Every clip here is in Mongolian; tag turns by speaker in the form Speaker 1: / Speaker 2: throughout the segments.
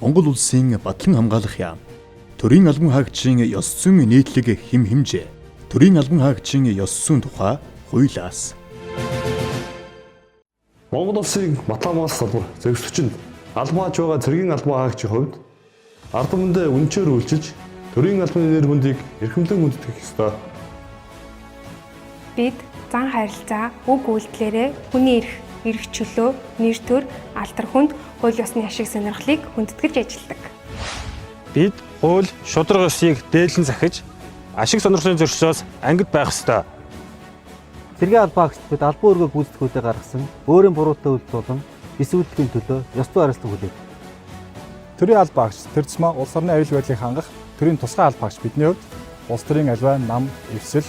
Speaker 1: Монгол улсын батлан хамгаалах яам. Төрийн албан хаагчийн ёс зүйн нийтлэг хэм хэмжээ. Төрийн албан хаагчийн ёс зүйн тухай хуулиас.
Speaker 2: Монгол улсын батлан хамгаалах салбар зөвшөөрөгчөнд албан хааж байгаа цэргийн албан хаагчийн хувьд ард түмэндээ үнэчээр үйлчилж төрийн албаны нэр хүндийг эрхэмлэн хүндэтгэх ёстой.
Speaker 3: Бид зан харилцаа, үг үйлдэлээрээ хүний эрх чөлөө, нэр төр, алдар хүнд, хууль ёсны ашиг сонирхлыг хүндэтгэж ажилладаг.
Speaker 4: Бид хууль, шударга ёсыг дээдлэн захиж, ашиг сонирхлын зөрчилөөс ангид байх ёстой.
Speaker 5: Цэргийн албан хаагчид бид албан үүргээ гүйцэтгэхүүдэд гаргасан өөрийн буруутай үйлдэл болон бис үйлдэлийн төлөө ёс зүйн хариуцлага хүлээг.
Speaker 6: Төрийн албан хаагч тэр тусмаа улс орны аюул байдлыг хангах төрийн тусгай албан хаагч бидний хувьд улс төрийн аливаа нам, эвсэл,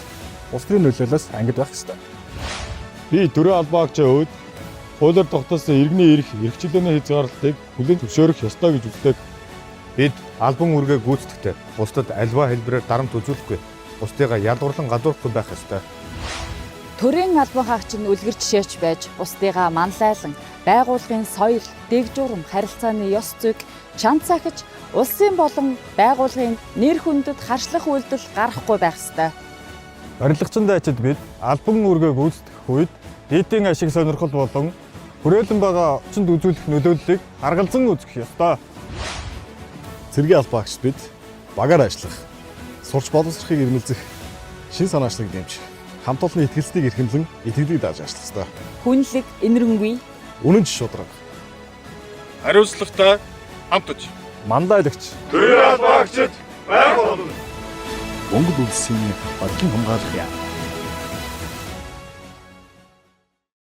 Speaker 6: улс төрийн нөлөөллөөс ангид байх ёстой.
Speaker 7: Би төрийн албан хаагчийн хувьд хуулиар тогтоосон иргэний эрх чөлөөний хязгаарлалтыг хүлээн зөвшөөрөх ёстой гэж үздэг.
Speaker 8: Бид албан үүргээ гүйцэтгэхдээ бусдад аливаа хэлбэрээр дарамт үзүүлэхгүй, бусдыгаа ядуурлан гадуурхгүй байх ёстой.
Speaker 9: Төрийн албан хаагч нь үлгэр жишээч байж, бусдыгаа манлайлан, байгууллагын соёл, дэг журам, харилцааны ёс зүйг чанд цахиж, улсын болон байгууллагын нэр хүндэд харшлах үйлдэл гаргахгүй байх ёстой.
Speaker 6: Барилгачийн дайчид бид албан үүргээ гүйцэтгэх үед нийтийн ашиг сонирхол болон хүрээлэн байгаа орчинд үзүүлэх нөлөөллийг харгалзан үзэх ёстой.
Speaker 7: Цэргийн албан хаагчид бид багаар ажиллах, сурч боловсрохыг ирмэлзэх, шин санаачлалыг дэмжих, хамт олонны итгэлцийг эрхэмлэн итгэлийг дааж ажиллах ёстой.
Speaker 9: Хүнлэг, инэрэнгүй,
Speaker 7: Үнэн шударга.
Speaker 4: Хариуцлагатай хамтаж.
Speaker 6: Мандайлагч.
Speaker 7: Төрийн албан хаагчид байх болно.
Speaker 1: Монгол улсын батлан хамгаалах яам.